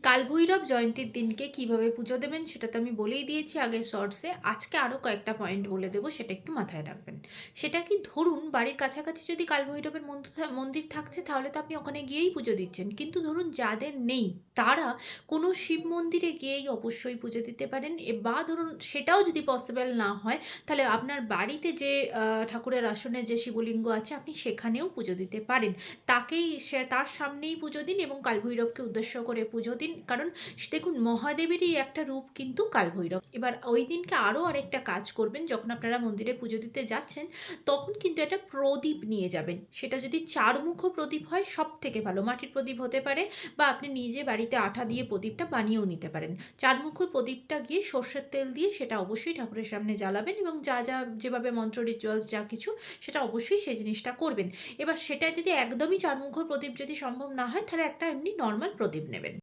কালভৈরব জয়ন্তীর দিনকে কিভাবে পুজো দেবেন সেটা তো আমি বলেই দিয়েছি আগের শর্টসে। আজকে আরও কয়েকটা পয়েন্ট বলে দেবো, সেটা একটু মাথায় রাখবেন। সেটা কি, ধরুন বাড়ির কাছাকাছি যদি কালভৈরবের মন্দির থাকছে তাহলে তো আপনি ওখানে গিয়েই পুজো দিচ্ছেন, কিন্তু ধরুন যাদের নেই তারা কোনো শিব মন্দিরে গিয়েই অবশ্যই পুজো দিতে পারেন। বা ধরুন সেটাও যদি পসিবল না হয় তাহলে আপনার বাড়িতে যে ঠাকুরের আসনে যে শিবলিঙ্গ আছে আপনি সেখানেও পুজো দিতে পারেন। তার সামনেই পুজো দিন এবং কালভৈরবকে উদ্দেশ্য করে পুজো দিন। কারণ দেখুন, মহাদেবেরই একটা রূপ কিন্তু কালভৈরব। এবার ওই দিনকে আরও আরেকটা কাজ করবেন, যখন আপনারা মন্দিরে পুজো দিতে যাচ্ছেন তখন কিন্তু একটা প্রদীপ নিয়ে যাবেন। সেটা যদি চারমুখ প্রদীপ হয় সব থেকে ভালো, মাটির প্রদীপ হতে পারে, বা আপনি নিজে বাড়িতে আঠা দিয়ে প্রদীপটা বানিয়েও নিতে পারেন। চারমুখ প্রদীপটা গিয়ে সর্ষের তেল দিয়ে সেটা অবশ্যই ঠাকুরের সামনে জ্বালাবেন, এবং যা যা যেভাবে মন্ত্র রিচুয়ালস যা কিছু সেটা অবশ্যই সেই জিনিসটা করবেন। এবার সেটা যদি একদমই চারমুখো প্রদীপ যদি সম্ভব না হয় তাহলে একটা এমনি নর্মাল প্রদীপ নেবেন।